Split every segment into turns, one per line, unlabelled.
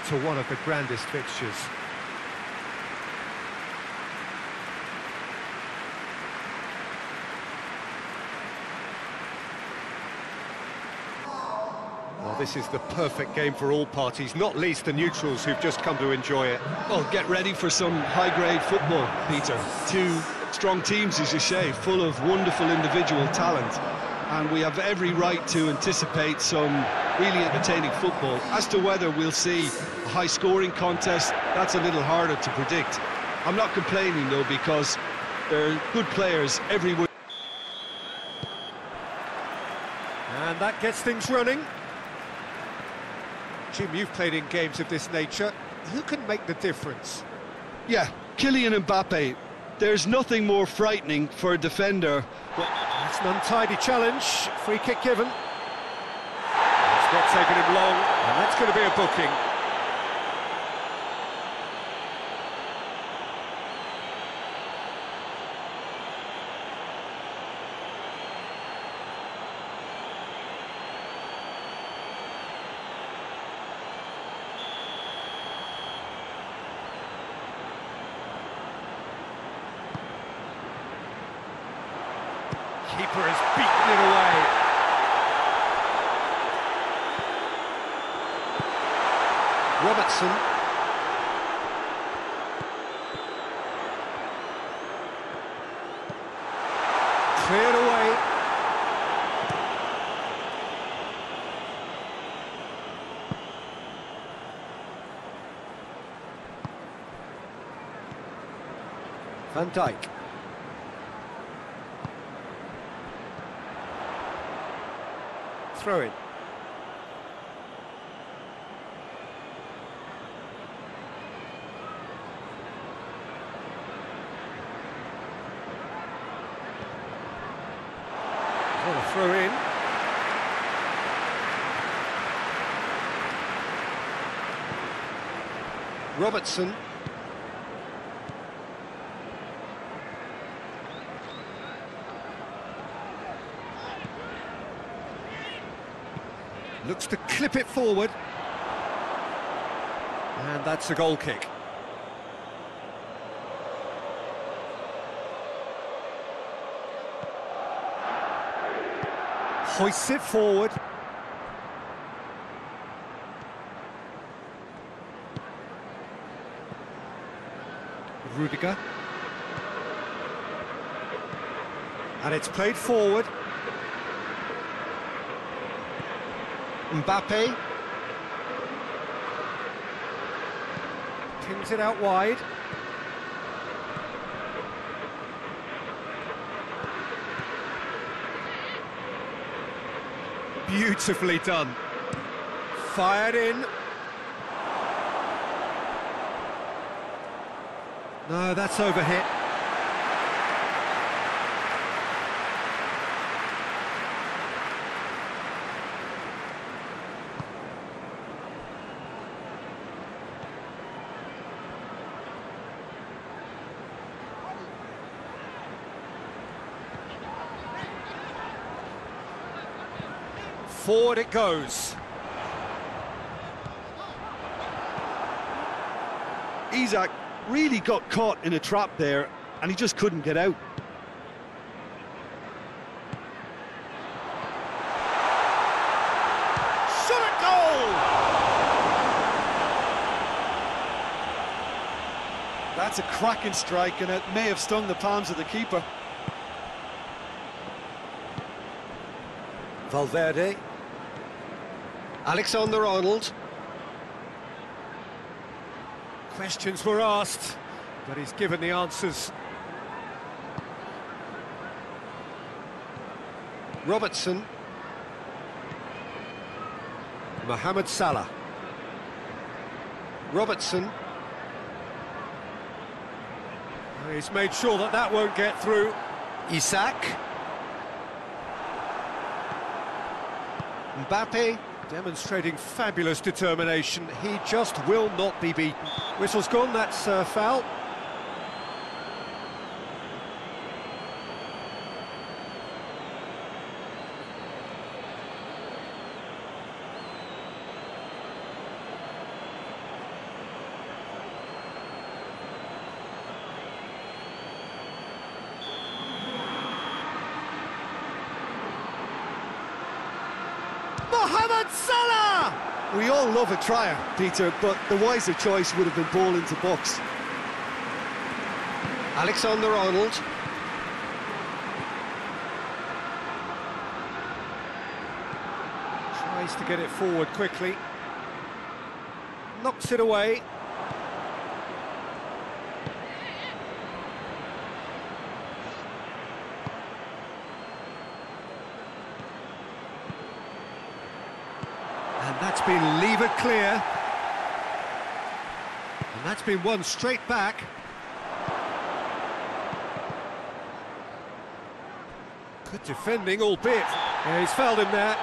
to one of the grandest fixtures. Well, this is the perfect game for all parties, not least the neutrals who've just come to enjoy it.
Well, get ready for some high-grade football, Peter. Two strong teams, as you say, full of wonderful individual talent. And we have every right to anticipate some really entertaining football. As to whether we'll see a high-scoring contest, that's a little harder to predict. I'm not complaining, though, because there are good players everywhere.
And that gets things running. Jim, you've played in games of this nature. Who can make the difference?
Yeah, Kylian Mbappe. There's nothing more frightening for a defender.
It's an untidy challenge. Free kick given. It's not taken him long, and that's going to be a booking. Keeper has beaten it away. Robertson. Cleared away. Van Dijk. Throw in. What a throw in. Robertson. Looks to clip it forward. And that's a goal kick. Hoists it forward. Rudiger. And it's played forward. Mbappe. Pins it out wide. Beautifully done. Fired in. No, that's overhit. Forward it goes.
Isak really got caught in a trap there, and he just couldn't get out.
Shot at goal!
That's a cracking strike, and it may have stung the palms of the keeper.
Valverde. Alexander-Arnold. Questions were asked, but he's given the answers. Robertson. Mohamed Salah. Robertson. He's made sure that that won't get through. Isak. Mbappe demonstrating fabulous determination. He just will not be beaten. Whistle's gone, that's foul. Mohamed Salah!
We all love a trier, Peter, but the wiser choice would have been ball into box.
Alexander-Arnold. Tries to get it forward quickly. Knocks it away. And that's been levered clear. And that's been won straight back. Good defending, albeit. Yeah, he's fouled him there.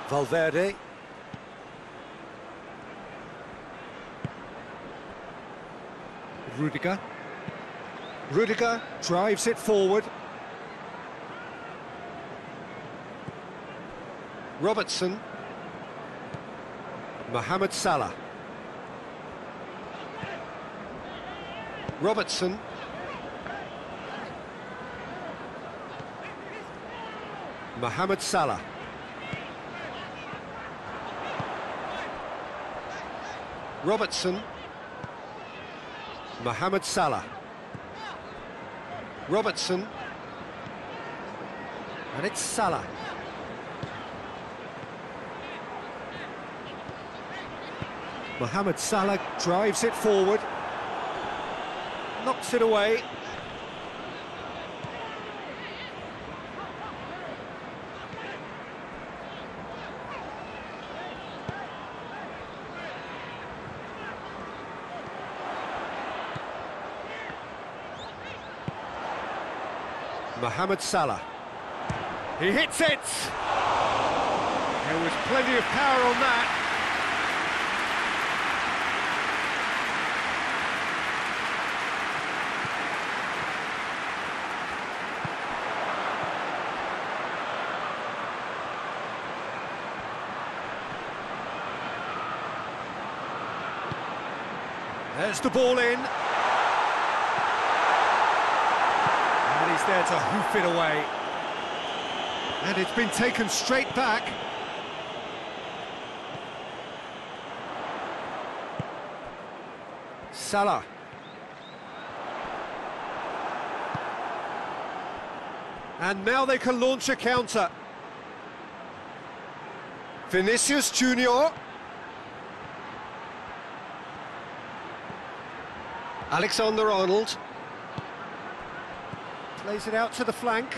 Valverde. Rudiger. Rudiger drives it forward. Robertson. Mohamed Salah. Robertson. Mohamed Salah. Robertson. Mohamed Salah. Robertson. And it's Salah. Mohamed Salah drives it forward. Knocks it away. Mohamed Salah. He hits it! There was plenty of power on that. There's the ball in. He's there to hoof it away. And it's been taken straight back. Salah. And now they can launch a counter. Vinicius Junior. Alexander-Arnold. Plays it out to the flank.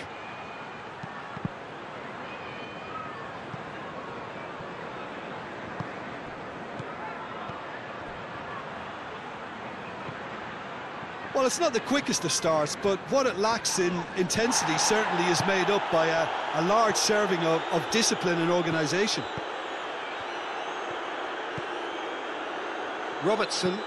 Well, it's not the quickest of starts, but what it lacks in intensity certainly is made up by a large serving of discipline and organisation.
Robertson.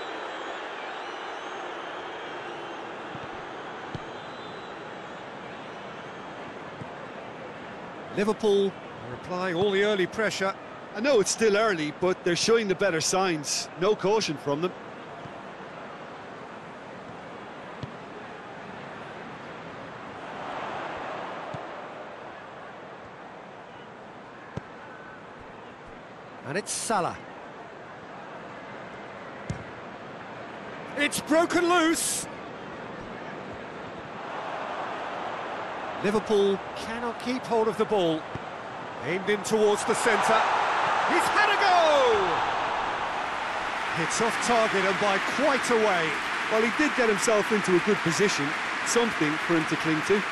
Liverpool are applying all the early pressure.
I know it's still early, but they're showing the better signs. No caution from them.
And it's Salah. It's broken loose. Liverpool cannot keep hold of the ball. Aimed in towards the centre. He's had a go! It's off target and by quite a way.
Well, he did get himself into a good position. Something for him to cling to.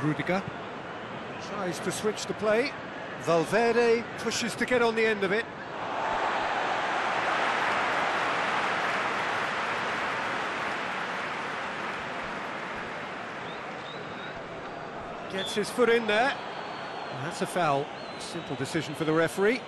Rudiger tries to switch the play. Valverde pushes to get on the end of it. Gets his foot in there. And that's a foul. Simple decision for the referee.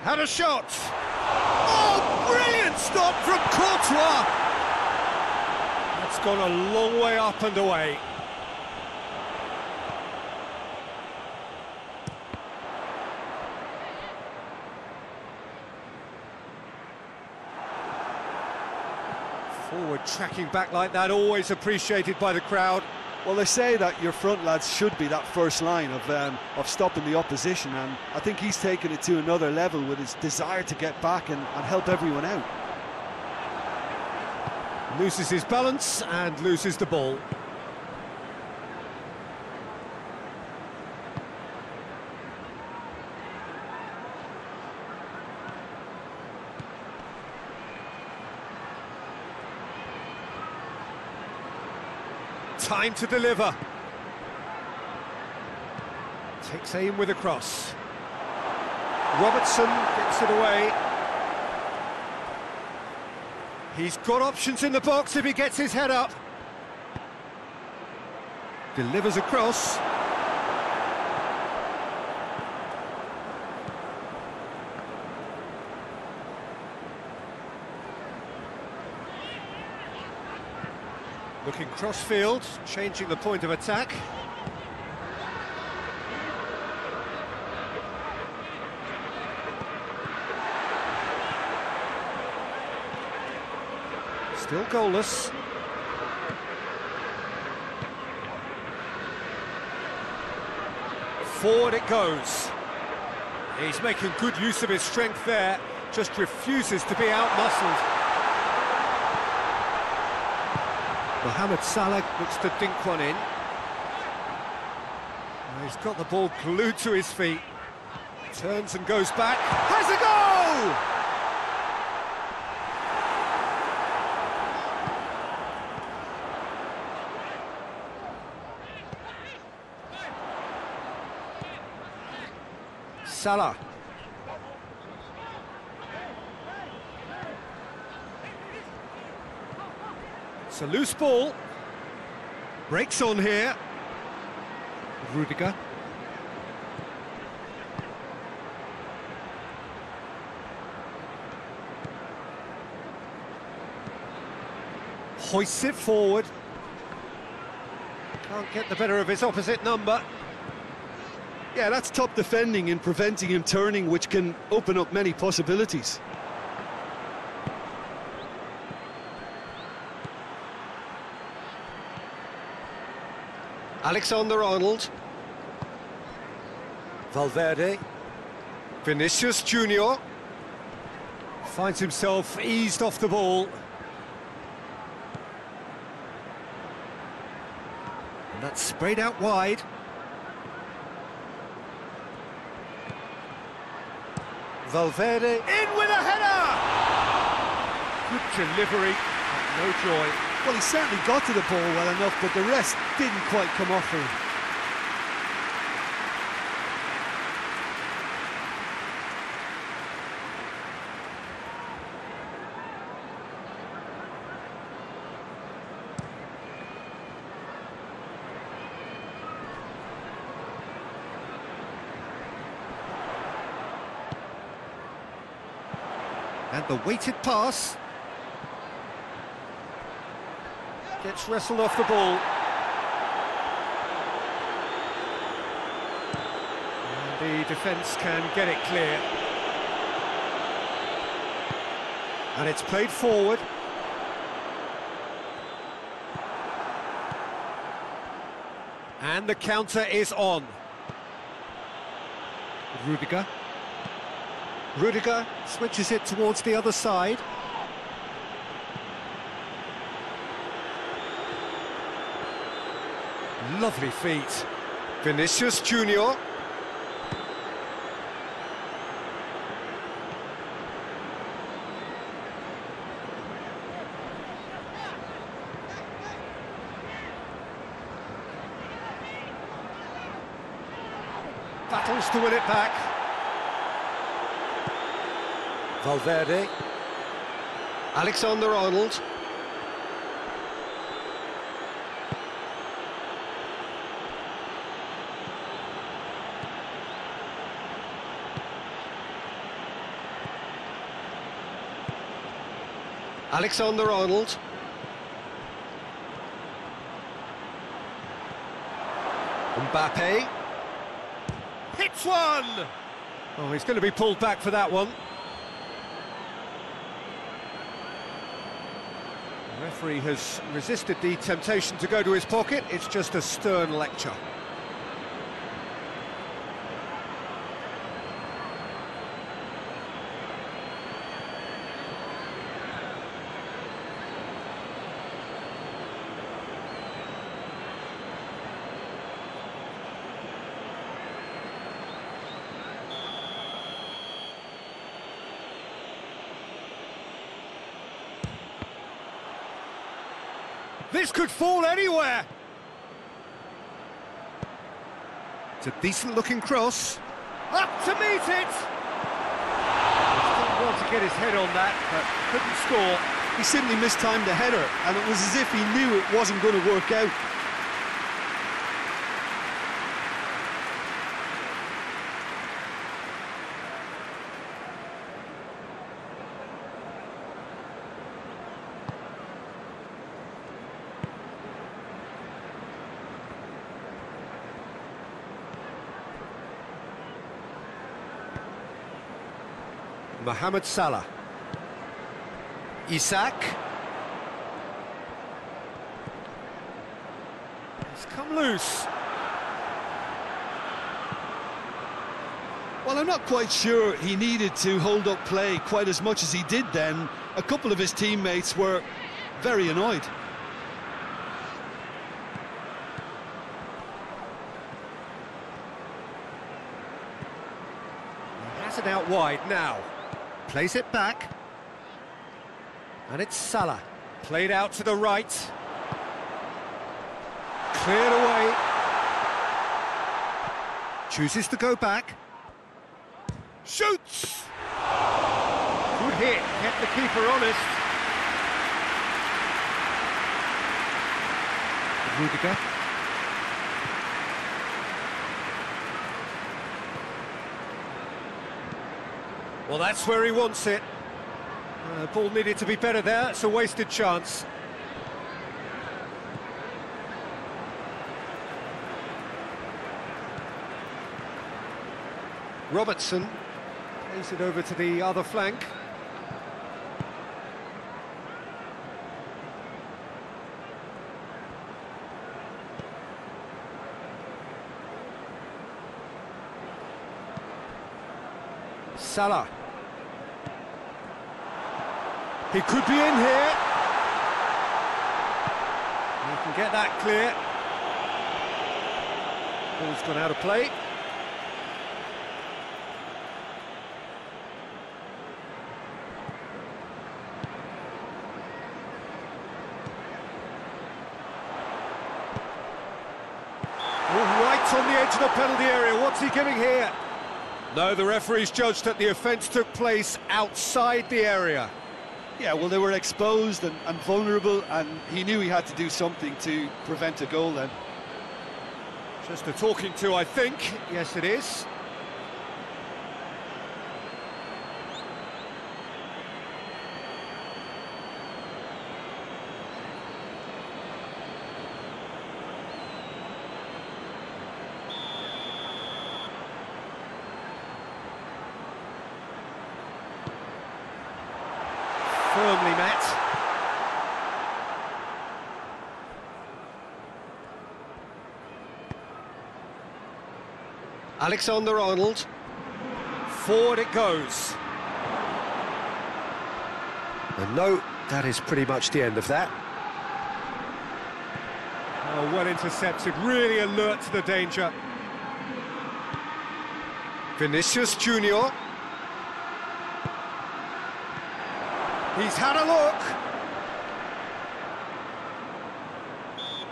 Had a shot! Oh, brilliant stop from Courtois! That's gone a long way up and away. Forward tracking back like that, always appreciated by the crowd.
Well, they say that your front lads should be that first line of stopping the opposition, and I think he's taken it to another level with his desire to get back and help everyone out.
Loses his balance and loses the ball. Time to deliver. Takes aim with a cross. Robertson gets it away. He's got options in the box if he gets his head up. Delivers a cross. Looking cross-field, changing the point of attack. Still goalless. Forward it goes. He's making good use of his strength there, just refuses to be out-muscled. Mohamed Salah looks to dink one in. He's got the ball glued to his feet. Turns and goes back. Has a goal! Salah. It's a loose ball. Breaks on here. Rudiger. Hoists it forward. Can't get the better of his opposite number.
Yeah, that's top defending and preventing him turning, which can open up many possibilities.
Alexander-Arnold. Valverde. Vinicius Junior finds himself eased off the ball. And that's sprayed out wide. Valverde in with a header! Good delivery, but no joy.
Well, he certainly got to the ball well enough, but the rest didn't quite come off for him.
And the weighted pass. Gets wrestled off the ball. And the defence can get it clear. And it's played forward. And the counter is on. Rudiger. Rudiger switches it towards the other side. Lovely feet. Vinicius Junior. Battles to win it back. Valverde. Alexander-Arnold. Alexander-Arnold. Mbappe. Hits one! Oh, he's going to be pulled back for that one. The referee has resisted the temptation to go to his pocket. It's just a stern lecture. This could fall anywhere. It's a decent-looking cross. Up to meet it. Didn't want to get his head on that, but couldn't score.
He simply mistimed the header, and it was as if he knew it wasn't going to work out.
Mohamed Salah. Isak. He's come loose.
Well, I'm not quite sure he needed to hold up play quite as much as he did then. A couple of his teammates were very annoyed.
He has it out wide now. Plays it back. And it's Salah. Played out to the right. Cleared away. Chooses to go back. Shoots! Good hit, kept the keeper honest. Rudiger. Well, that's where he wants it. Ball needed to be better there. It's a wasted chance. Robertson plays it over to the other flank. Salah. He could be in here. He can get that clear. Ball's gone out of play. Right on the edge of the penalty area. What's he giving here? No, the referee's judged that the offence took place outside the area.
Yeah, well, they were exposed and vulnerable, and he knew he had to do something to prevent a goal then.
Just a talking to, I think. Yes, it is. Firmly met. Alexander-Arnold. Forward it goes. And no, that is pretty much the end of that. Oh, well intercepted, really alert to the danger. Vinicius Junior. He's had a look.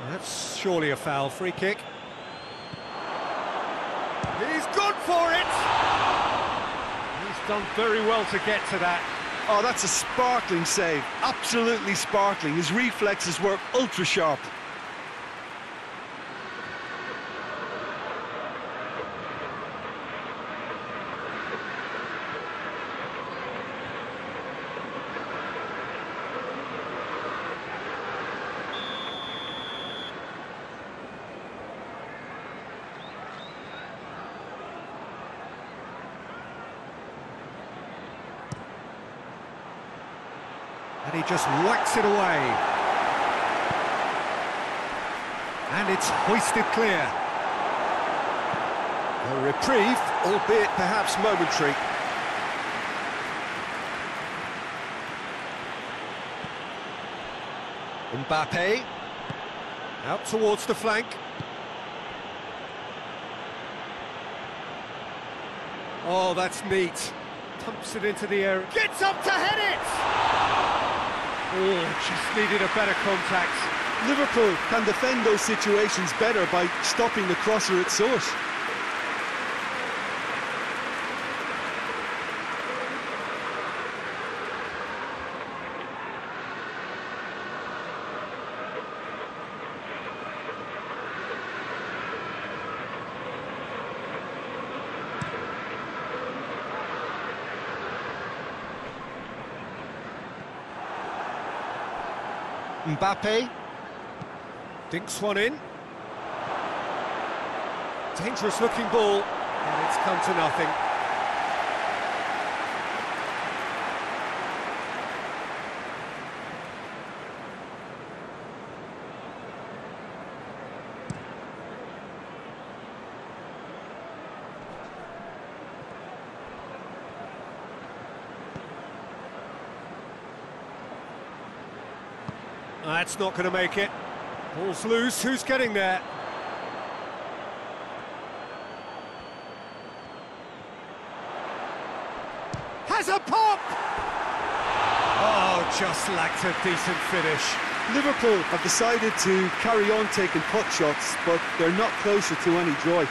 That's surely a foul. Free kick. He's gone for it. He's done very well to get to that.
Oh, that's a sparkling save. Absolutely sparkling. His reflexes were ultra sharp.
And he just whacks it away. And it's hoisted clear. A reprieve, albeit perhaps momentary. Mbappe. Out towards the flank. Oh, that's neat. Pumps it into the air. Gets up to head it! Oh, just needed a better contact.
Liverpool can defend those situations better by stopping the crosser at source.
Mbappe dinks one in. Dangerous looking ball, and it's come to nothing. That's not going to make it. Ball's loose, who's getting there? Has a pop! Oh, just lacked a decent finish.
Liverpool have decided to carry on taking pot shots, but they're not closer to any joy.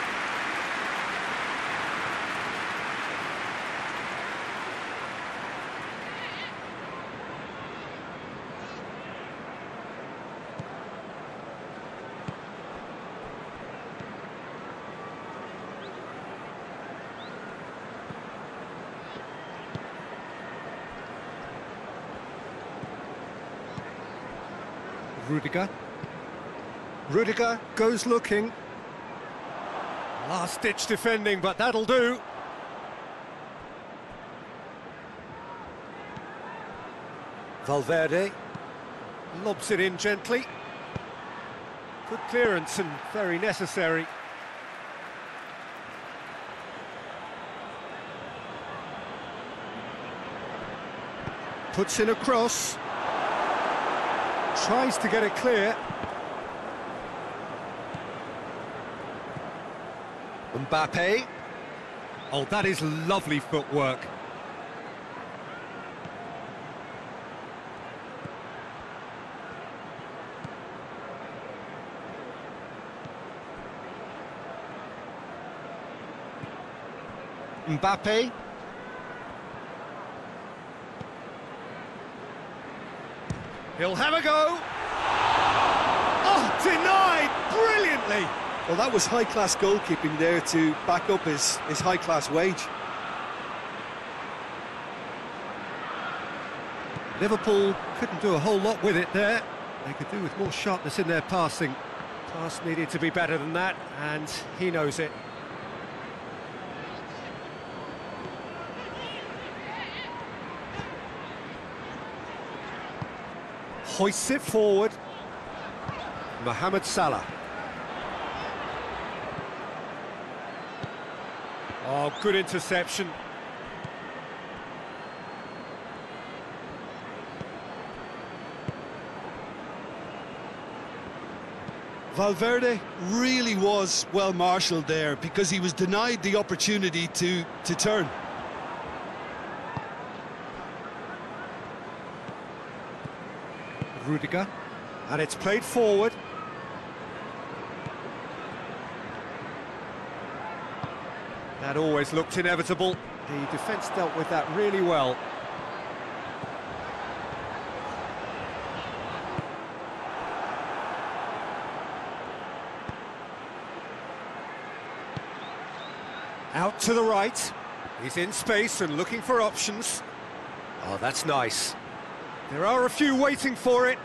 Rudiger goes looking. Last-ditch defending, but that'll do. Valverde lobs it in gently. Good clearance and very necessary. Puts in a cross. Tries to get it clear. Mbappe. Oh, that is lovely footwork. Mbappe. He'll have a go. Oh, denied brilliantly.
Well, that was high-class goalkeeping there to back up his high-class wage.
Liverpool couldn't do a whole lot with it there. They could do with more sharpness in their passing. Pass needed to be better than that, and he knows it. Hoists it forward. Mohamed Salah. Oh, good interception.
Valverde really was well marshalled there because he was denied the opportunity to turn.
Rudiger, and it's played forward. That always looked inevitable. The defence dealt with that really well. Out to the right. He's in space and looking for options. Oh, that's nice. There are a few waiting for it.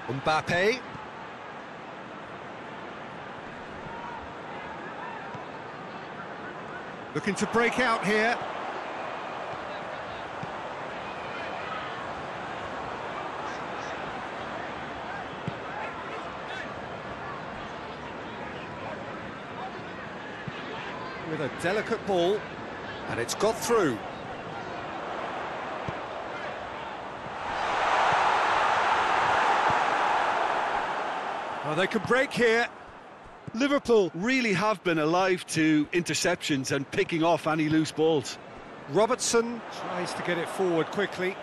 Mbappe. Looking to break out here. With a delicate ball, and it's got through. Oh, they can break here.
Liverpool really have been alive to interceptions and picking off any loose balls.
Robertson tries to get it forward quickly.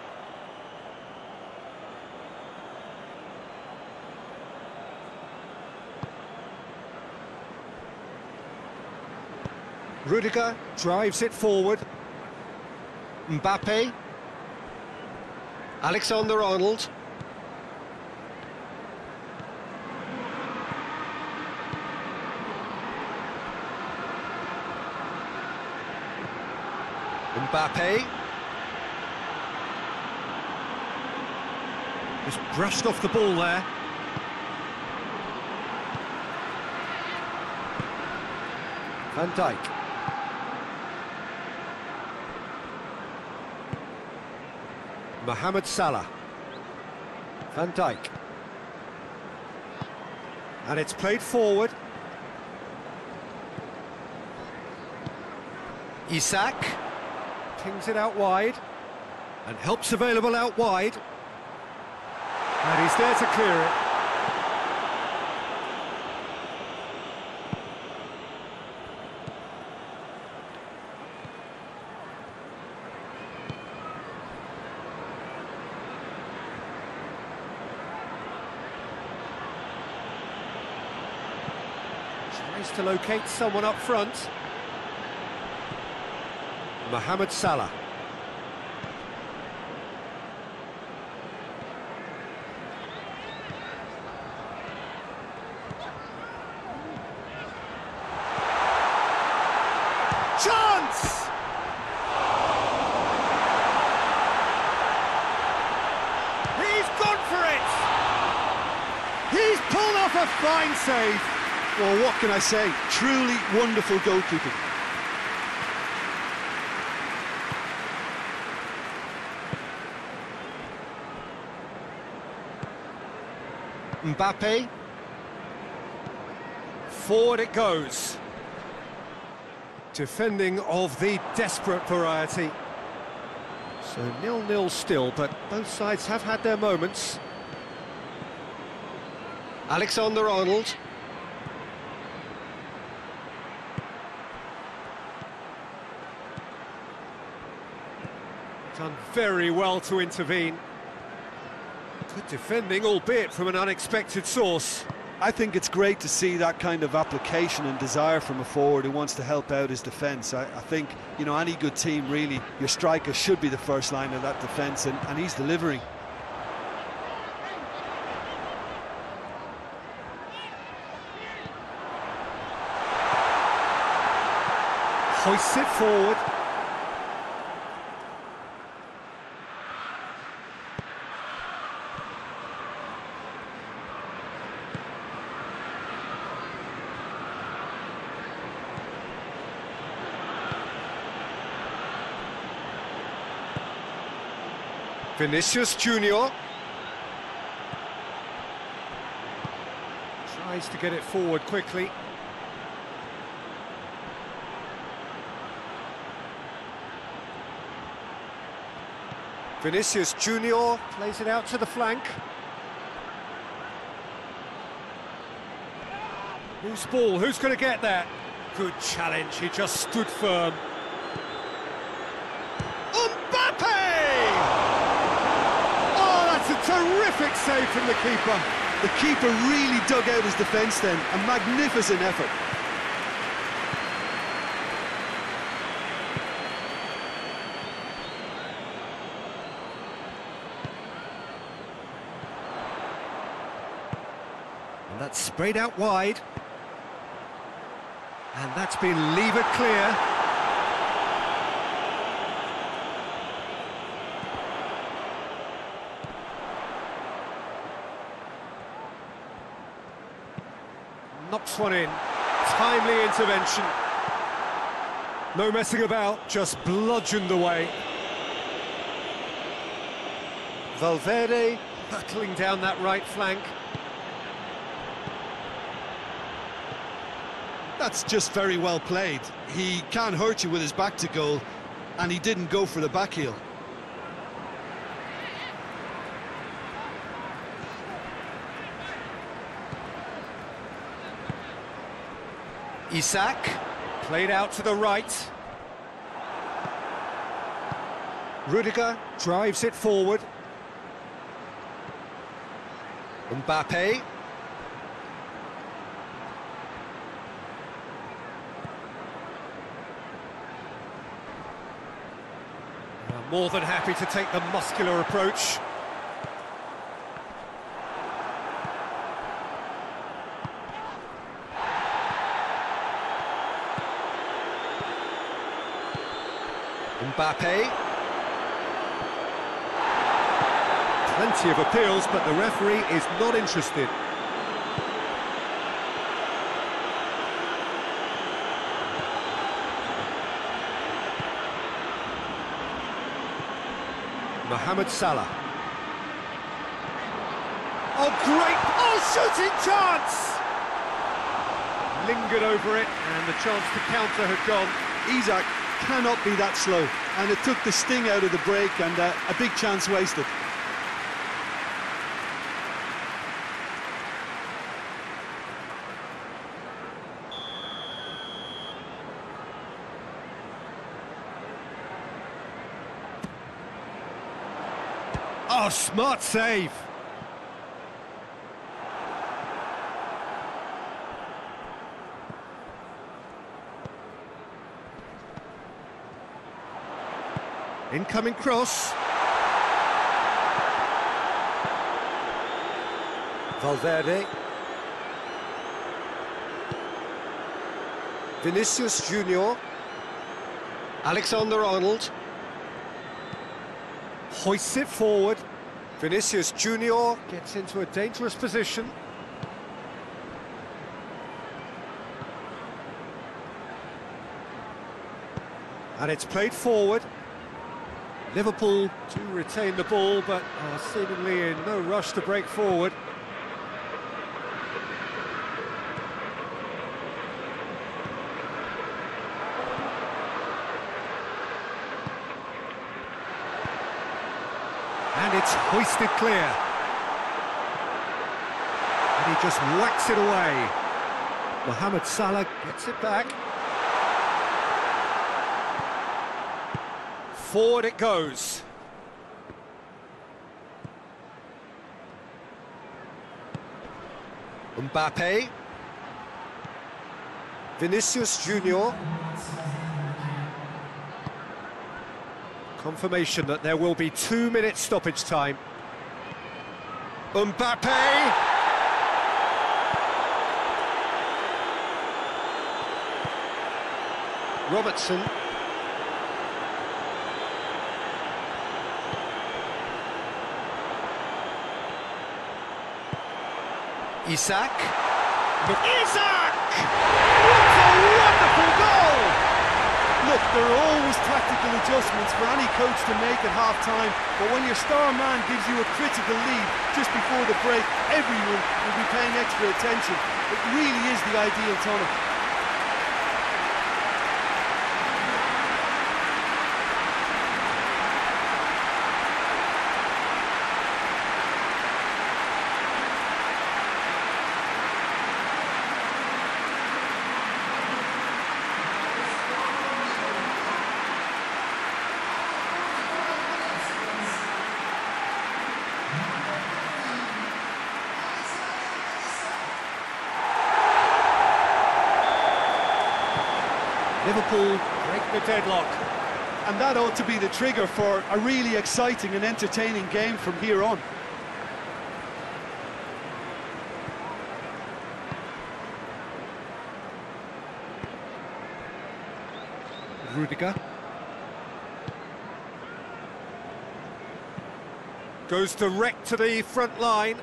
Rudiger drives it forward. Mbappe. Alexander-Arnold. Mbappe. Just brushed off the ball there. Van Dijk. Mohamed Salah. Van Dijk. And it's played forward. Isak. Pings it out wide. And help's available out wide. And he's there to clear it. Tries to locate someone up front. Mohamed Salah. Chance! He's gone for it! He's pulled off a fine save.
Well, what can I say? Truly wonderful goalkeeping.
Mbappe. Forward it goes. Defending of the desperate variety. So 0-0 still, but both sides have had their moments. Alexander-Arnold. Done very well to intervene. Good defending, albeit from an unexpected source.
I think it's great to see that kind of application and desire from a forward who wants to help out his defence. I think, you know, any good team, really, your striker should be the first line of that defence, and he's delivering.
Hoists it forward. Vinicius Junior tries to get it forward quickly. Vinicius Junior plays it out to the flank. Who's ball? Who's going to get that? Good challenge, he just stood firm. Mbappe! Oh, that's a terrific save from the keeper.
The keeper really dug out his defence then, a magnificent effort.
And that's sprayed out wide. And that's been levered clear. Knocks one in. Timely intervention. No messing about, just bludgeoned away. Valverde hurtling down that right flank.
That's just very well played. He can't hurt you with his back to goal, and he didn't go for the back heel.
Isak, played out to the right. Rudiger drives it forward. Mbappe. More than happy to take the muscular approach. Mbappe. Plenty of appeals, but the referee is not interested. Mohamed Salah. Oh, great! Oh, shooting chance! Lingered over it, and the chance to counter had gone.
Isak cannot be that slow, and it took the sting out of the break, and a big chance wasted.
Oh, smart save. Incoming cross. Valverde. Vinicius Junior. Alexander-Arnold. Hoists it forward. Vinicius Junior gets into a dangerous position. And it's played forward. Liverpool do retain the ball, but are seemingly in no rush to break forward. And it's hoisted clear. And he just whacks it away. Mohamed Salah gets it back. Forward it goes. Mbappe. Vinicius Junior. Confirmation that there will be 2 minutes stoppage time. Mbappe! Robertson. Isak. Isak! What a wonderful goal!
Look, there are always tactical adjustments for any coach to make at half-time, but when your star man gives you a critical lead just before the break, everyone will be paying extra attention. It really is the ideal tonic.
Liverpool break the deadlock.
And that ought to be the trigger for a really exciting and entertaining game from here on.
Rudiger. Goes direct to the front line.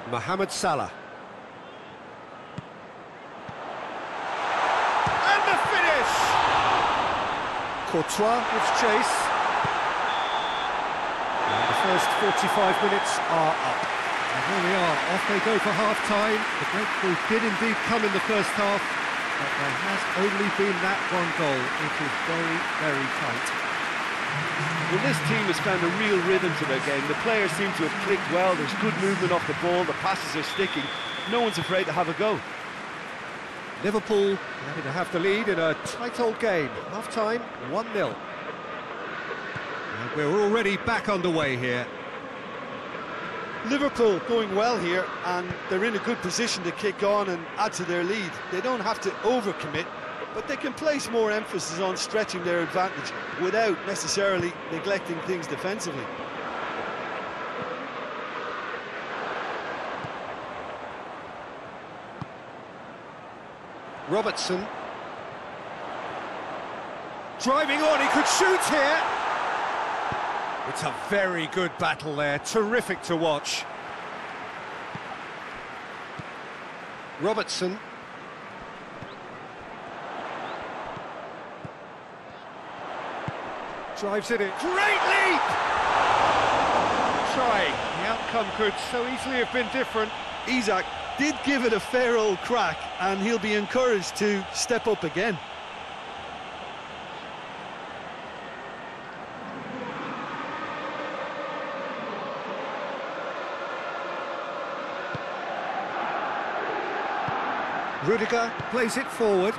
Mohamed Salah. And the finish! Courtois gives chase. And the first 45 minutes are up. And here we are, off they go for half-time. The breakthrough did indeed come in the first half, but there has only been that one goal. It is very, very tight.
Well, this team has found a real rhythm to their game. The players seem to have clicked well. There's good movement off the ball. The passes are sticking. No one's afraid to have a go.
Liverpool happy to have the lead in a tight old game. Half-time, 1-0. And we're already back underway here.
Liverpool going well here, and they're in a good position to kick on and add to their lead. They don't have to overcommit, but they can place more emphasis on stretching their advantage without necessarily neglecting things defensively.
Robertson. Driving on, he could shoot here. It's a very good battle there, terrific to watch. Robertson. Drives it in. Great leap! Trying. The outcome could so easily have been different.
Isak did give it a fair old crack, and he'll be encouraged to step up again.
Rudiger plays it forward.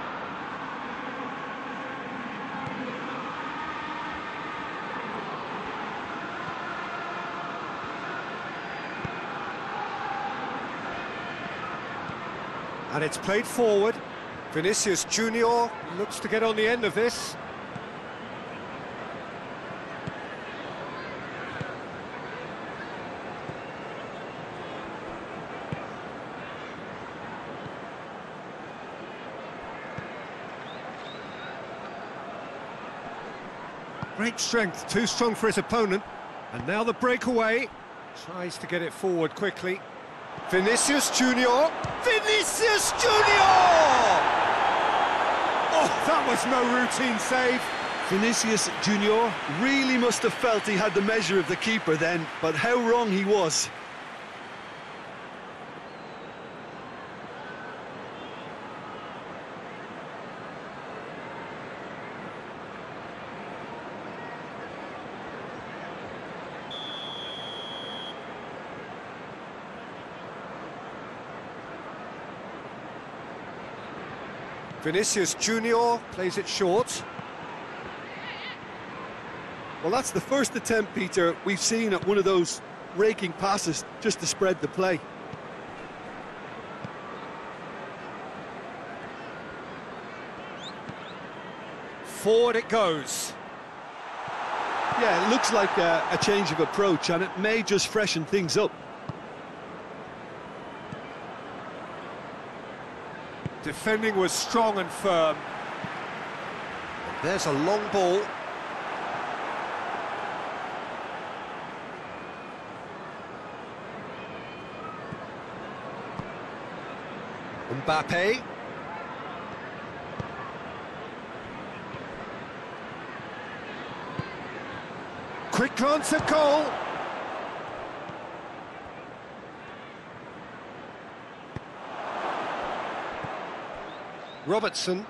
And it's played forward. Vinicius Junior looks to get on the end of this. Great strength, too strong for his opponent. And now the breakaway. Tries to get it forward quickly. Vinicius Junior. Vinicius Junior! Oh, that was no routine save.
Vinicius Junior really must have felt he had the measure of the keeper then, but how wrong he was.
Vinicius Junior plays it short.
Well, that's the first attempt, Peter, we've seen at one of those raking passes just to spread the play.
Forward it goes.
Yeah, it looks like a change of approach, and it may just freshen things up.
Defending was strong and firm. There's a long ball. Mbappe. Quick glance at goal. Robertson.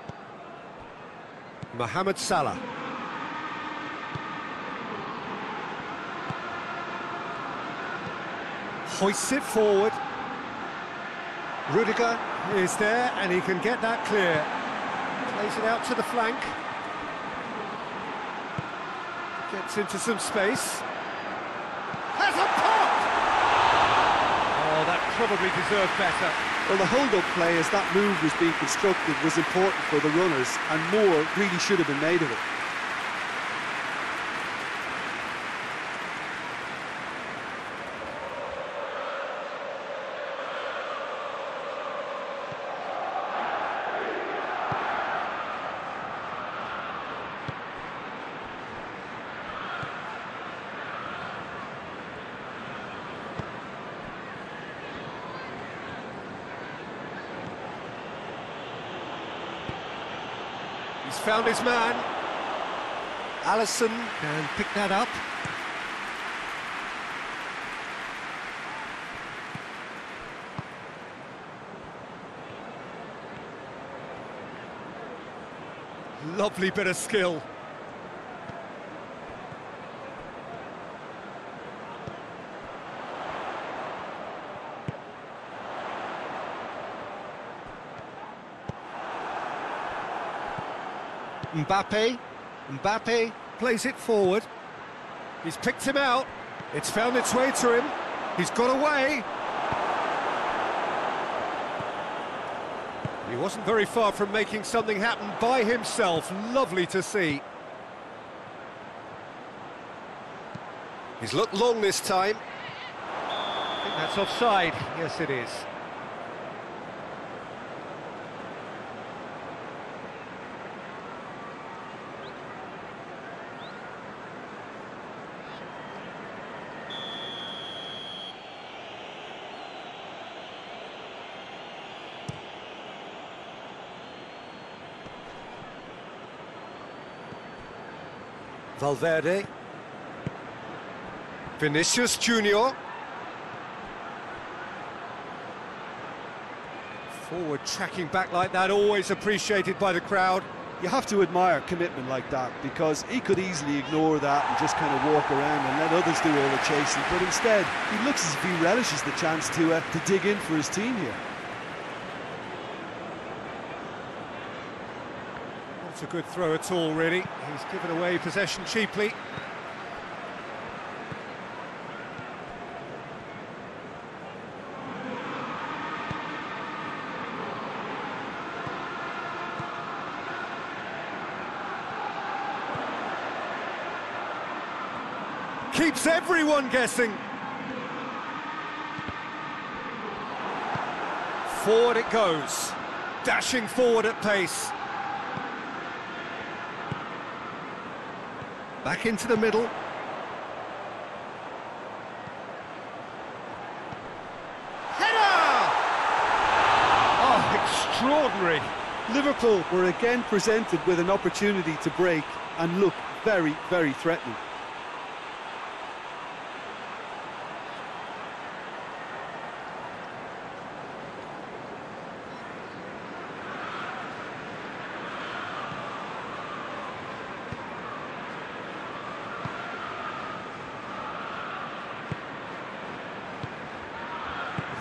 Mohamed Salah. Hoists it forward. Rudiger is there, and he can get that clear. Plays it out to the flank. Gets into some space. Has a pop! Oh, that probably deserved better.
Well, the hold-up play as that move was being constructed was important for the runners, and more really should have been made of it.
He's found his man. Alisson can pick that up. Lovely bit of skill. Mbappe plays it forward. He's picked him out. It's found its way to him. He's got away. He wasn't very far from making something happen by himself. Lovely to see. He's looked long this time. I think that's offside. Yes, it is. Valverde. Vinicius Junior. Forward tracking back like that, always appreciated by the crowd.
You have to admire commitment like that, because he could easily ignore that and just kind of walk around and let others do all the chasing, but instead he looks as if he relishes the chance to dig in for his team here.
Not a good throw at all, really. He's given away possession cheaply. Keeps everyone guessing. Forward it goes. Dashing forward at pace. Back into the middle. Header! Oh, extraordinary.
Liverpool were again presented with an opportunity to break and look very, very threatening.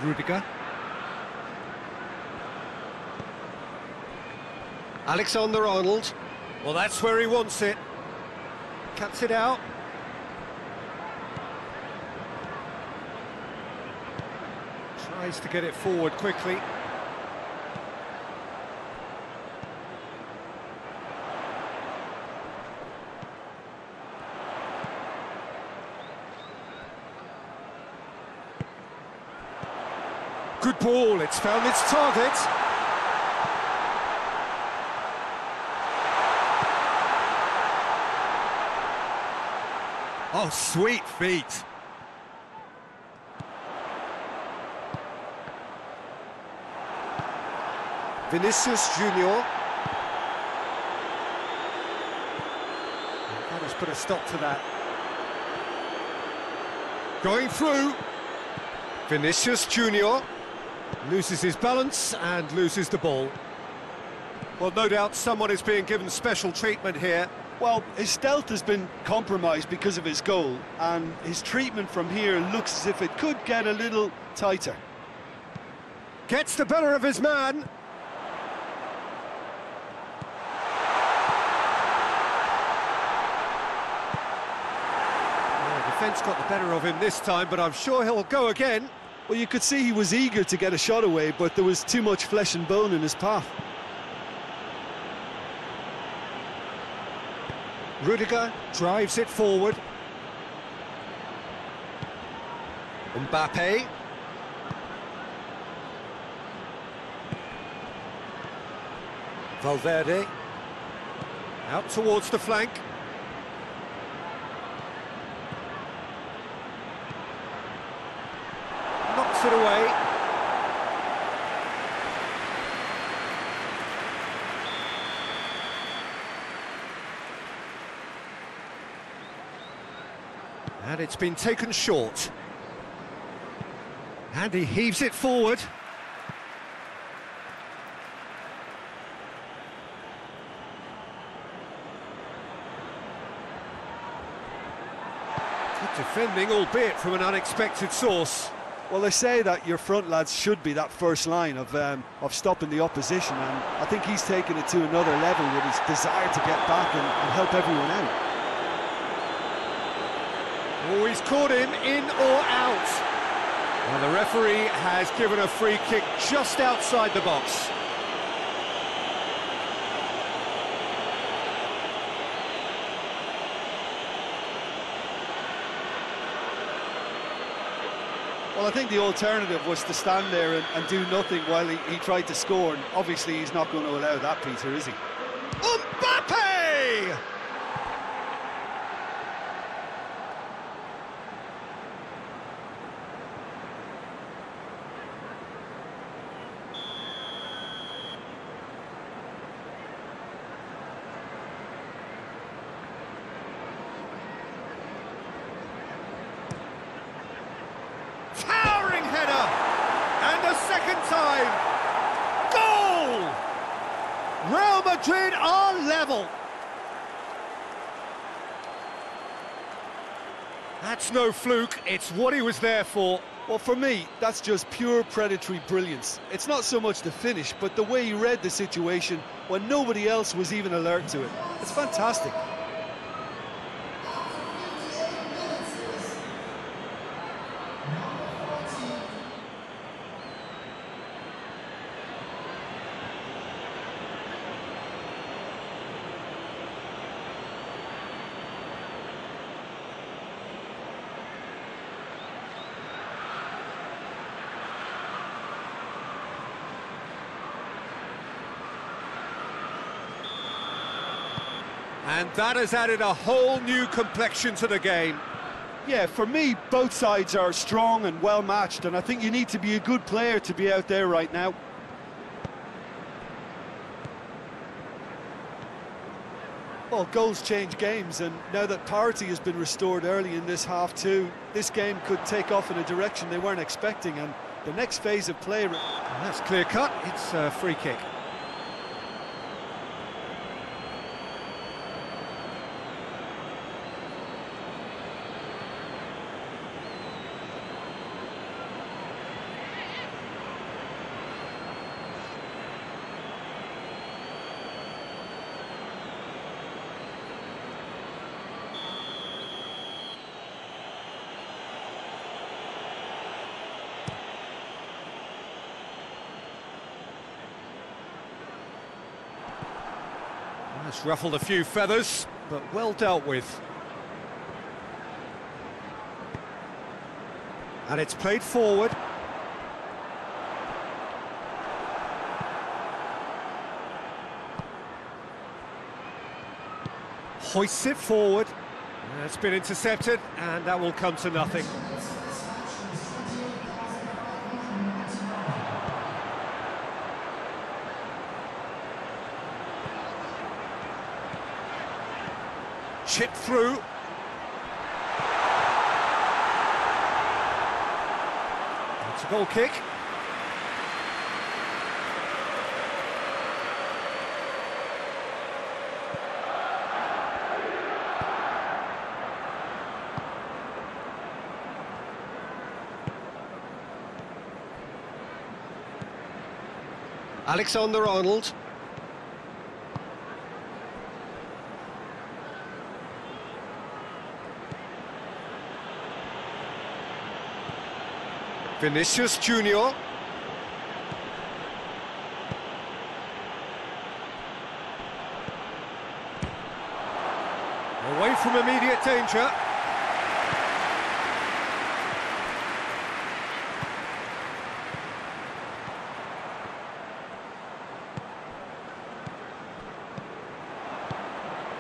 Rudiger. Alexander-Arnold. Well, that's where he wants it. Cuts it out. Tries to get it forward quickly. Good ball, it's found its target. Oh, sweet feet. Vinicius Junior. That has put a stop to that. Going through. Vinicius Junior. Loses his balance and loses the ball. Well, no doubt someone is being given special treatment here.
Well, his stealth has been compromised because of his goal, and his treatment from here looks as if it could get a little tighter.
Gets the better of his man. Defence got the better of him this time, but I'm sure he'll go again.
Well, you could see he was eager to get a shot away, but there was too much flesh and bone in his path.
Rudiger drives it forward. Mbappe. Valverde. Out towards the flank. Knocks it away. And it's been taken short. And he heaves it forward. Good defending, albeit from an unexpected source.
Well, they say that your front lads should be that first line of stopping the opposition, and I think he's taken it to another level with his desire to get back and help everyone out.
Oh, he's caught him in or out. Well, the referee has given a free kick just outside the box.
Well, I think the alternative was to stand there and do nothing while he tried to score, and obviously he's not going to allow that, Peter, is he?
Mbappe! Towering header! And a second time! Goal! Real Madrid are level! That's no fluke, it's what he was there for.
Well, for me, that's just pure predatory brilliance. It's not so much the finish, but the way he read the situation when nobody else was even alert to it. It's fantastic.
And that has added a whole new complexion to the game.
Yeah, for me, both sides are strong and well matched, and I think you need to be a good player to be out there right now. Well, goals change games, and now that parity has been restored early in this half too, this game could take off in a direction they weren't expecting, and the next phase of play...
And that's clear cut, it's a free kick. It's ruffled a few feathers, but well dealt with. And it's played forward. Hoists it forward. It's been intercepted, and that will come to nothing. Chip through. It's a goal kick.
Alexander-Arnold. Vinicius Junior.
Away from immediate danger.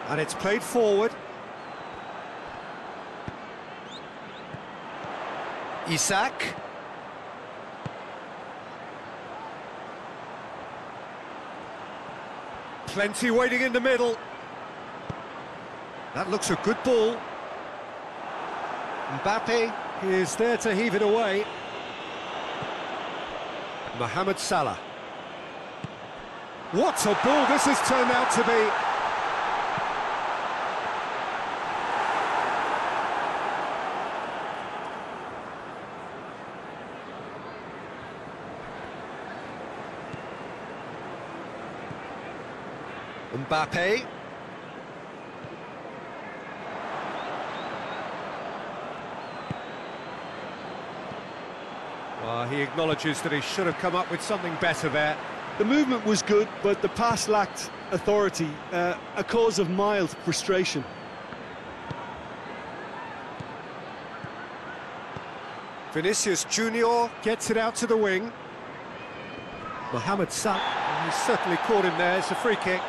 And it's played forward.
Isak.
Plenty waiting in the middle. That looks a good ball.
Mbappe.
Is there to heave it away. Mohamed Salah. What a ball this has turned out to be.
Mbappe.
Well, he acknowledges that he should have come up with something better there.
The movement was good, but the pass lacked authority, a cause of mild frustration.
Vinicius Junior gets it out to the wing. Mohamed Salah, he's certainly caught him there. It's a free kick.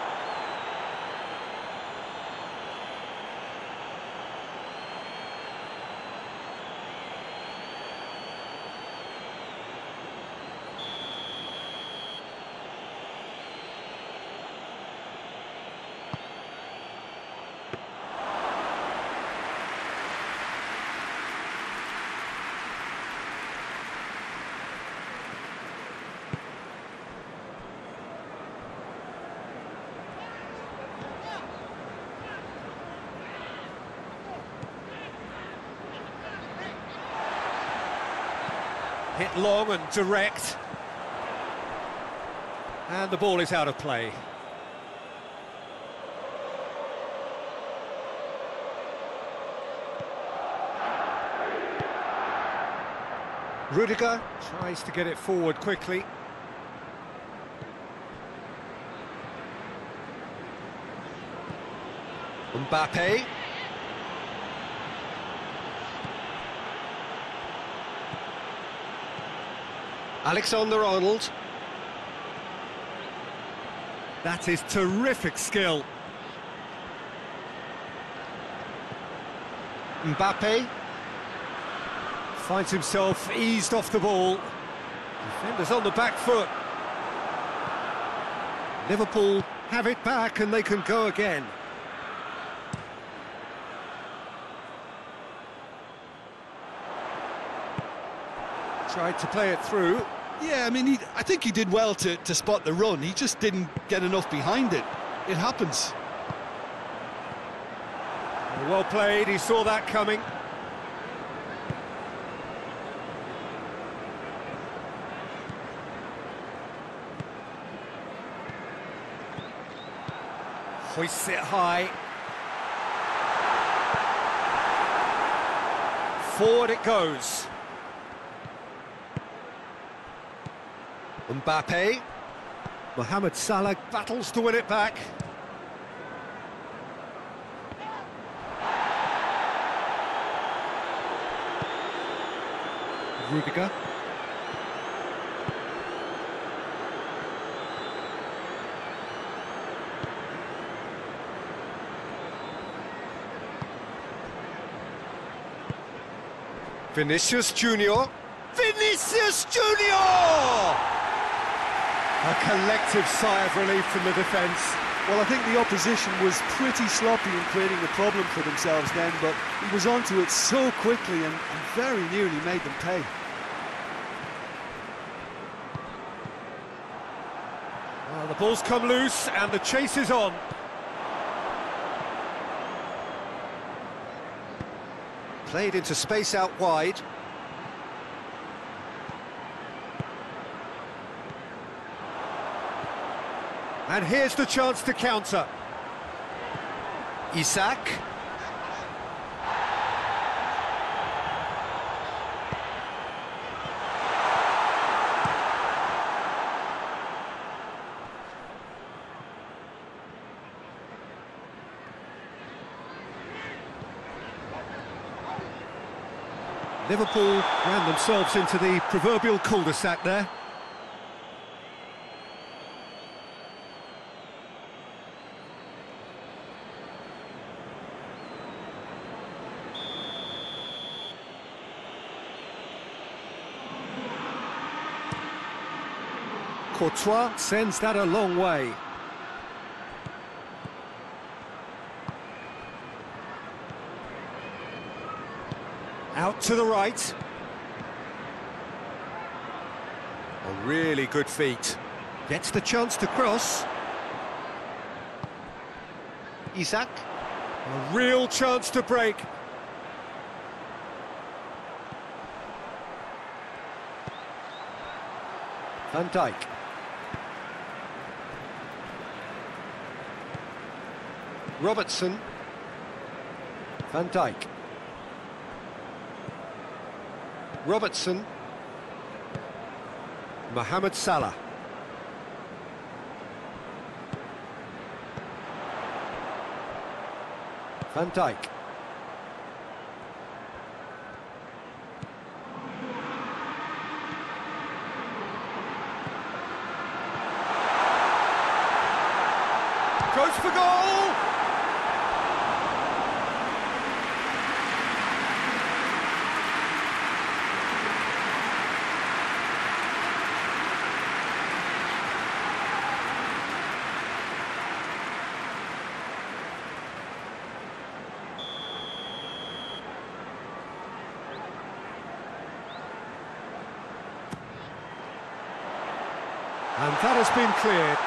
Hit long and direct. And the ball is out of play. Rudiger tries to get it forward quickly.
Mbappe. Alexander-Arnold.
That is terrific skill.
Mbappe.
Finds himself eased off the ball. Defenders on the back foot. Liverpool have it back and they can go again. Tried to play it through.
Yeah, I mean, I think he did well to spot the run. He just didn't get enough behind it. It happens.
Well played, he saw that coming. Hoists it high. Forward it goes.
Mbappe.
Mohamed Salah battles to win it back. Rudiger.
Vinicius Junior.
Vinicius Junior! A collective sigh of relief from the defence.
Well, I think the opposition was pretty sloppy in creating a problem for themselves then, but he was onto it so quickly and very nearly made them pay.
Well, the ball's come loose and the chase is on.
Played into space out wide.
And here's the chance to counter.
Isak.
Liverpool ran themselves into the proverbial cul-de-sac there. Courtois sends that a long way. Out to the right. A really good feat. Gets the chance to cross.
Isak.
A real chance to break. Van Dijk. Robertson. Van Dijk. Robertson. Mohamed Salah. Van Dijk. Goes for goal! And that has been cleared.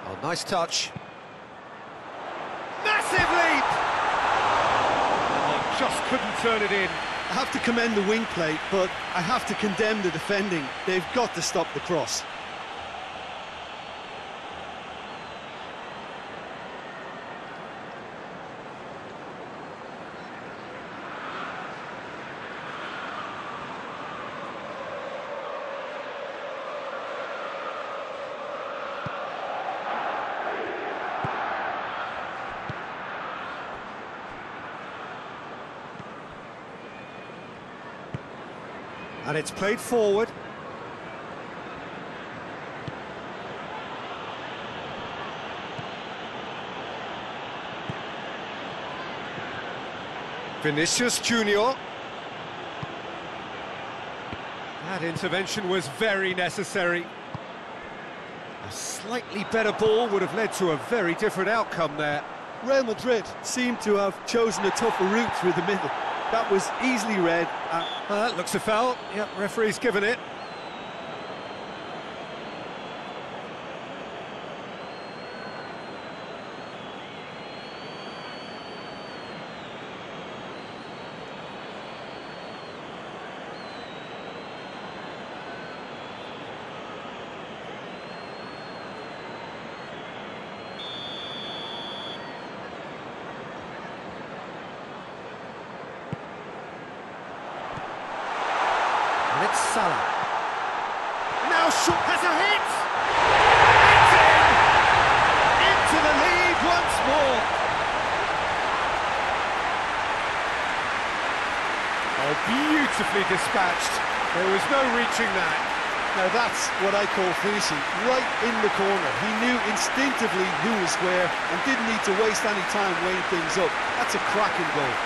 Oh, nice touch. Massive leap! Oh, just couldn't turn it in.
I have to commend the wing play, but I have to condemn the defending. They've got to stop the cross.
And it's played forward. Vinicius Junior. That intervention was very necessary. A slightly better ball would have led to a very different outcome there.
Real Madrid seem to have chosen a tougher route through the middle. That was easily read.
That looks a foul. Yep, referee's given it. And it's Salah. Now Shaw has a hit! It's in! Into the lead once more! Oh, beautifully dispatched. There was no reaching that.
Now that's what I call finishing, right in the corner. He knew instinctively who was where and didn't need to waste any time weighing things up. That's a cracking goal.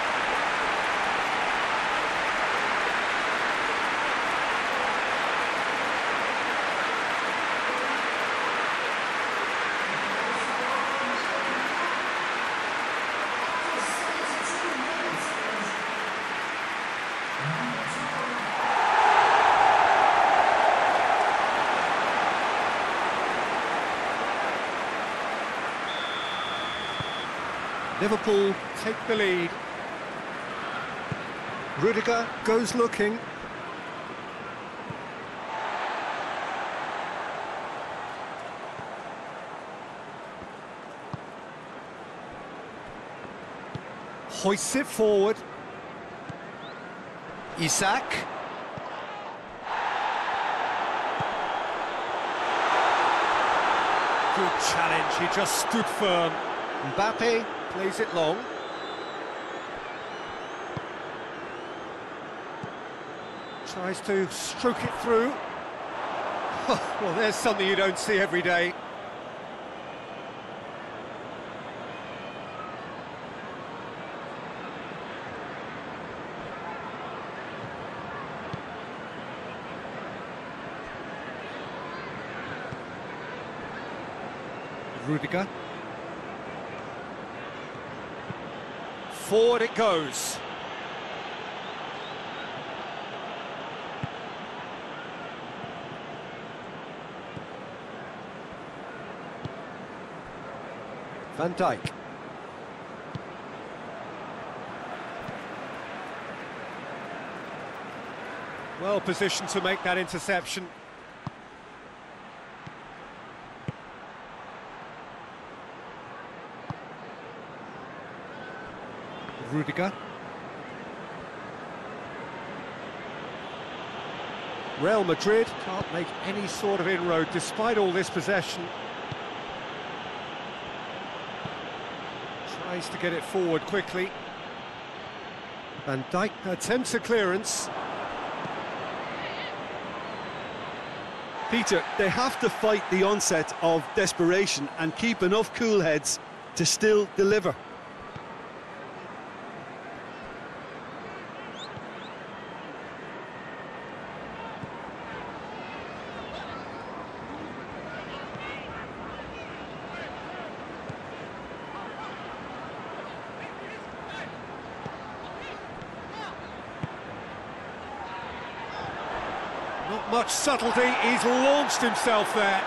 Liverpool take the lead.
Rudiger goes looking.
Hoists it forward.
Isak.
Good challenge, he just stood firm.
Mbappe plays it long.
Tries to stroke it through. Well, there's something you don't see every day. Rudiger. Forward it goes.
Van Dijk.
Well positioned to make that interception. Rudiger. Real Madrid can't make any sort of inroad despite all this possession. Tries to get it forward quickly. Van Dijk attempts a clearance.
Peter, they have to fight the onset of desperation and keep enough cool heads to still deliver.
Not much subtlety, he's launched himself there.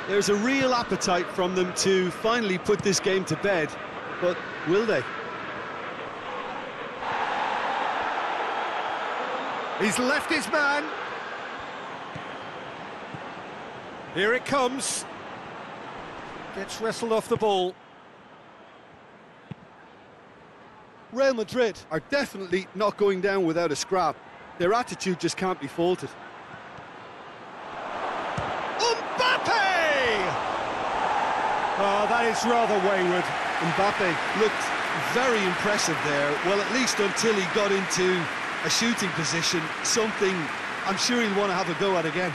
There's a real appetite from them to finally put this game to bed, but will they?
He's left his man. Here it comes. Gets wrestled off the ball.
Real Madrid are definitely not going down without a scrap. Their attitude just can't be faulted.
Mbappe! Oh, that is rather wayward.
Mbappe looked very impressive there, well, at least until he got into a shooting position, something I'm sure he'll want to have a go at again.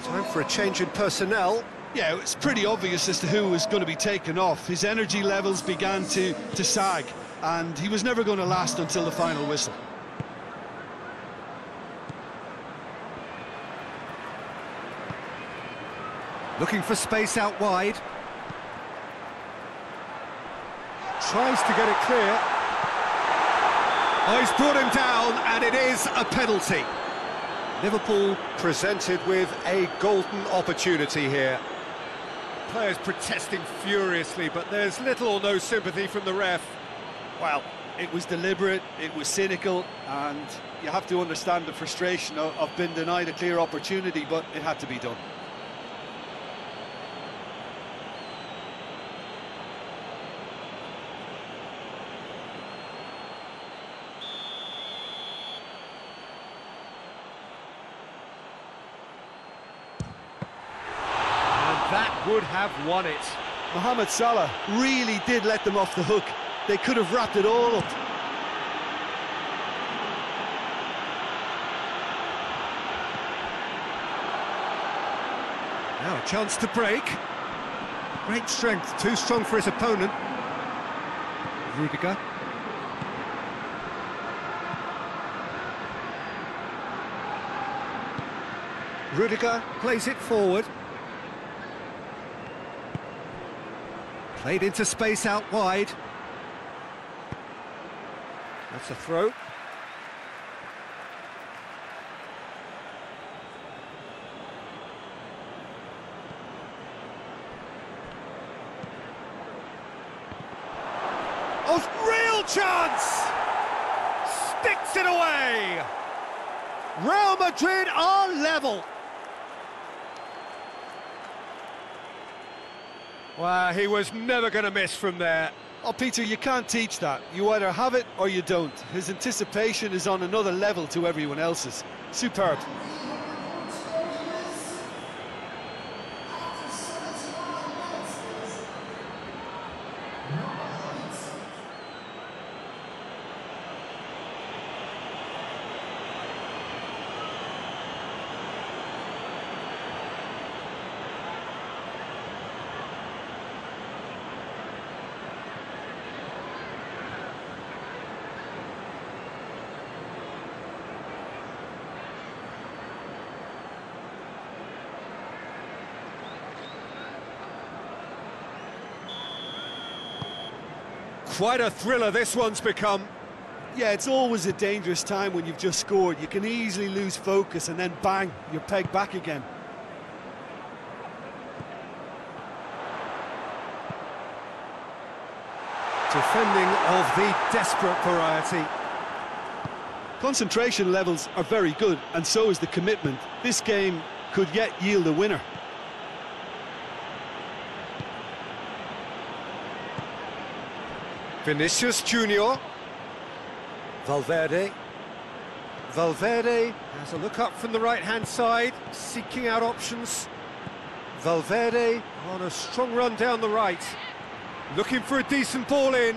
Time for a change in personnel.
Yeah, it's pretty obvious as to who was going to be taken off. His energy levels began to sag, and he was never going to last until the final whistle.
Looking for space out wide. Tries to get it clear. Oh, he's brought him down, and it is a penalty.
Liverpool presented with a golden opportunity here.
Players protesting furiously, but there's little or no sympathy from the ref.
Well, it was deliberate, it was cynical, and you have to understand the frustration of being denied a clear opportunity, but it had to be done.
That would have won it.
Mohamed Salah really did let them off the hook. They could have wrapped it all up.
Now a chance to break. Great strength, too strong for his opponent. Rudiger.
Rudiger plays it forward.
Played into space out wide. That's a throw. Oh, real chance! Sticks it away! Real Madrid are level. Well, he was never going to miss from there.
Oh, Peter, you can't teach that. You either have it or you don't. His anticipation is on another level to everyone else's. Superb.
Quite a thriller this one's become.
Yeah, it's always a dangerous time when you've just scored. You can easily lose focus and then bang, you're pegged back again.
Defending of the desperate variety.
Concentration levels are very good, and so is the commitment. This game could yet yield a winner.
Vinicius Junior. Valverde. Valverde has a look up from the right-hand side, seeking out options. Valverde on a strong run down the right, looking for a decent ball in.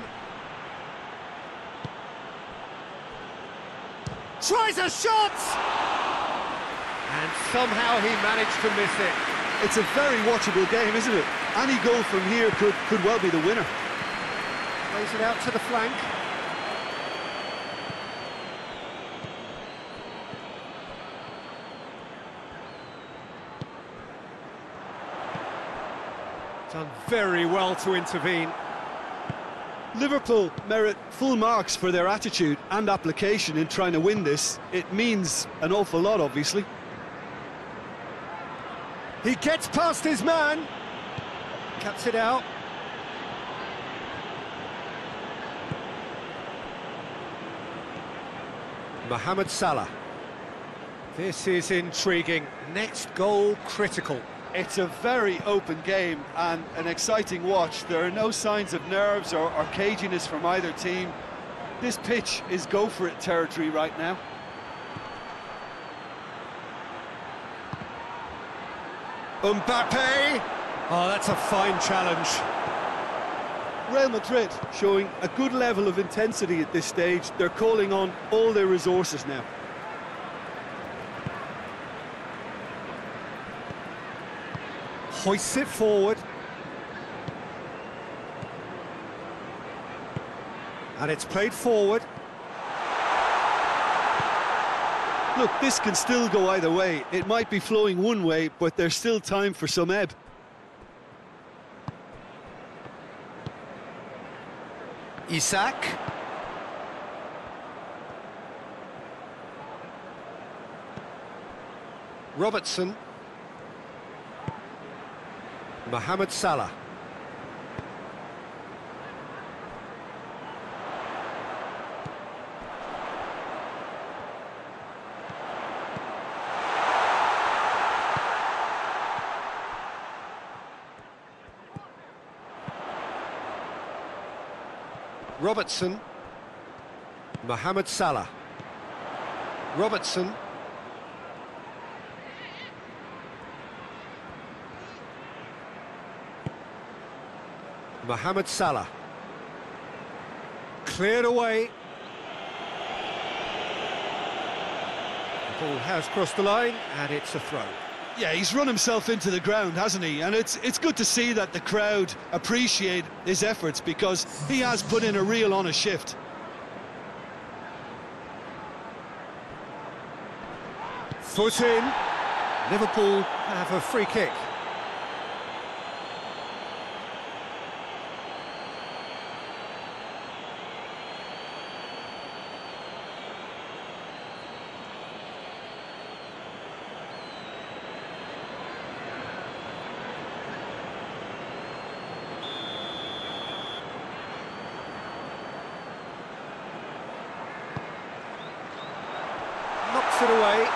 Tries a shot! And somehow he managed to miss it.
It's a very watchable game, isn't it? Any goal from here could well be the winner.
Plays it out to the flank.
Done very well to intervene.
Liverpool merit full marks for their attitude and application in trying to win this. It means an awful lot, obviously.
He gets past his man.
Cuts it out.
Mohamed Salah. This is intriguing. Next goal critical.
It's a very open game and an exciting watch. There are no signs of nerves or caginess from either team. This pitch is go-for-it territory right now.
Mbappe! Oh, that's a fine challenge.
Real Madrid showing a good level of intensity at this stage. They're calling on all their resources now.
Hoists it forward. And it's played forward.
Look, this can still go either way. It might be flowing one way, but there's still time for some ebb.
Isak. Robertson. Mohamed Salah. Robertson. Mohamed Salah. Robertson. Mohamed Salah. Cleared away.
The ball has crossed the line, and it's a throw.
Yeah, he's run himself into the ground, hasn't he? And it's good to see that the crowd appreciate his efforts, because he has put in a real honest shift.
Foot in.
Liverpool have a free kick.
knocks it away.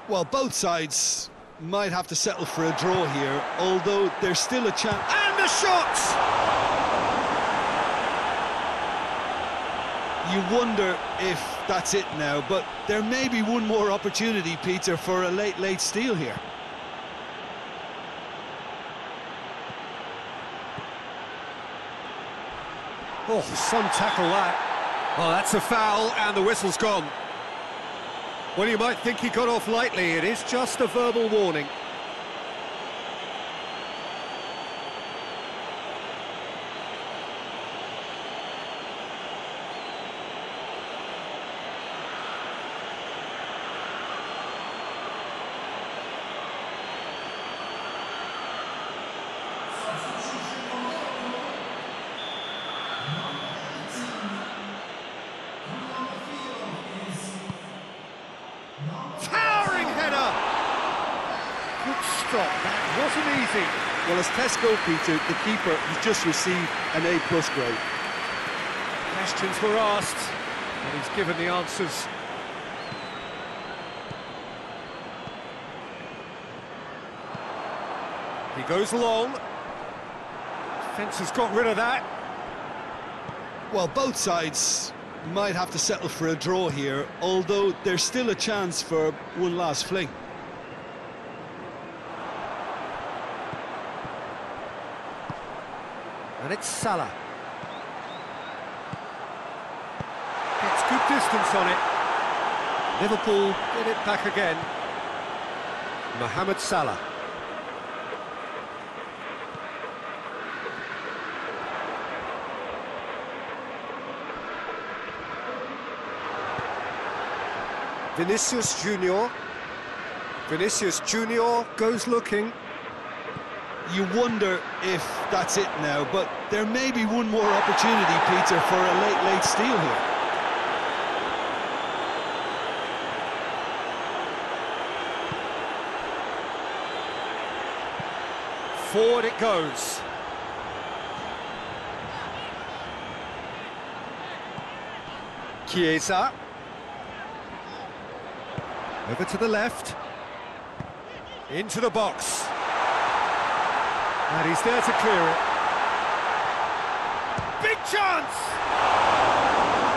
Well, both sides might have to settle for a draw here, although there's still a chance.
And the shot!
You wonder if that's it now, but there may be one more opportunity, Peter, for a late steal here.
Oh, some tackle that. Oh, that's a foul, and the whistle's gone. Well, you might think he got off lightly. It is just a verbal warning. Towering header! Good stop, that wasn't easy.
Well, as test goal, Peter, the keeper has just received an A+ grade.
Questions were asked, and he's given the answers. He goes long. Defence has got rid of that.
Well, both sides might have to settle for a draw here, although there's still a chance for one last fling.
And it's Salah. Gets good distance on it. Liverpool get it back again. Mohamed Salah. Vinicius Junior. Vinicius Junior goes looking.
You wonder if that's it now, but there may be one more opportunity, Peter, for a late steal here.
Forward it goes. Chiesa. Over to the left. Into the box. And he's there to clear it. Big chance!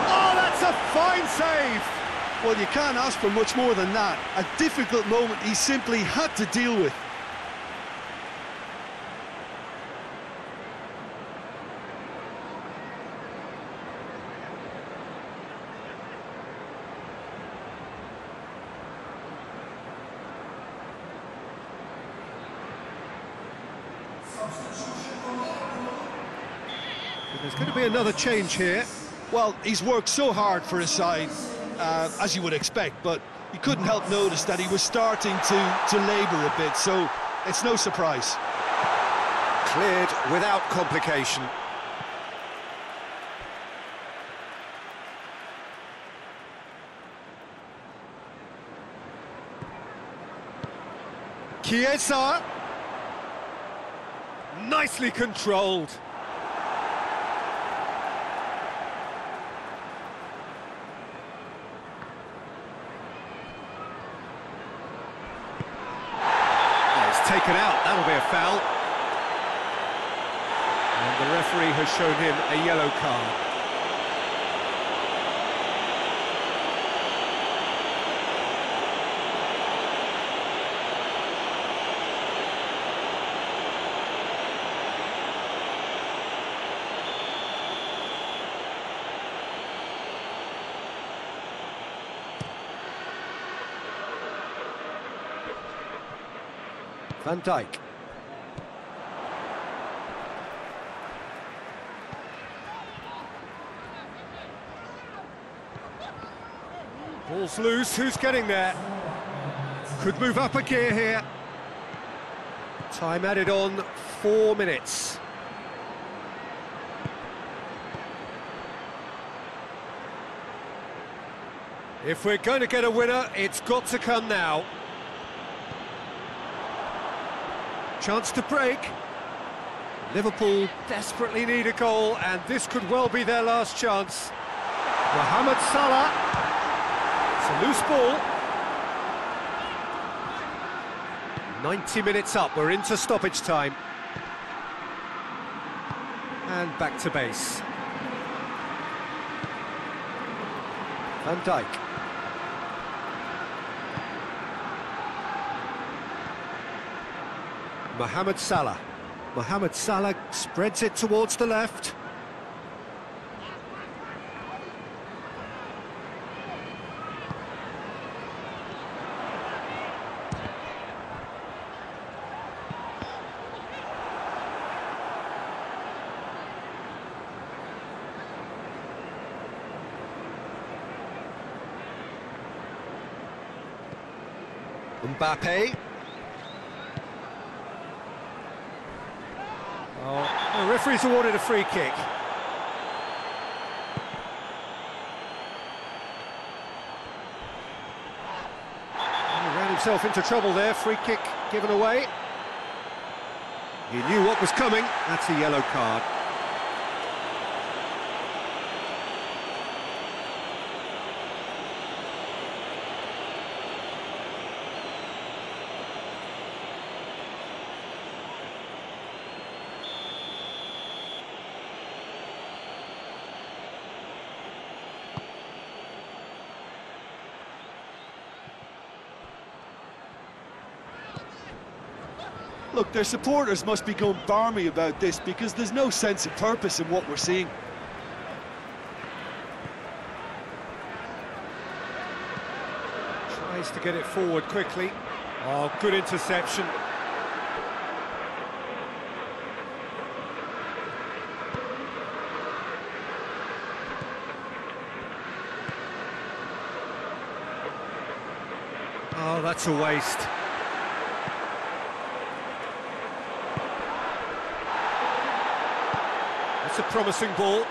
Oh, that's a fine save!
Well, you can't ask for much more than that. A difficult moment he simply had to deal with.
There's going to be another change here.
Well, he's worked so hard for his side, as you would expect, but you couldn't help notice that he was starting to labour a bit, so it's no surprise.
Cleared without complication. Chiesa. Nicely controlled. Taken out, that'll be a foul. And the referee has shown him a yellow card. Van Dijk. Ball's loose, who's getting there? Could move up a gear here. Time added on, 4 minutes. If we're going to get a winner, it's got to come now. Chance to break. Liverpool desperately need a goal, and this could well be their last chance. Mohamed Salah. It's a loose ball. 90 minutes up, we're into stoppage time. And back to base. Van Dijk. Mohamed Salah. Mohamed Salah spreads it towards the left. Mbappe. Oh, the referee's awarded a free kick. He ran himself into trouble there, free kick given away. He knew what was coming, that's a yellow card.
Look, their supporters must be going barmy about this because there's no sense of purpose in what we're seeing.
Tries to get it forward quickly. Oh, good interception. Oh, that's a waste. That's a promising ball.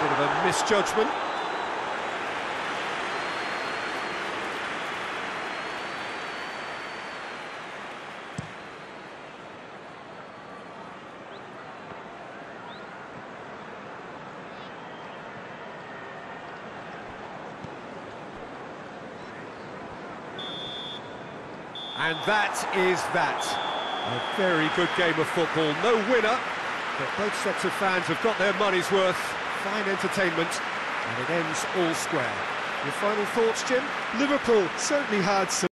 Bit of a misjudgment. And that is that. A very good game of football. No winner, but both sets of fans have got their money's worth. Fine entertainment, and it ends all square. Your final thoughts, Jim?
Liverpool certainly had some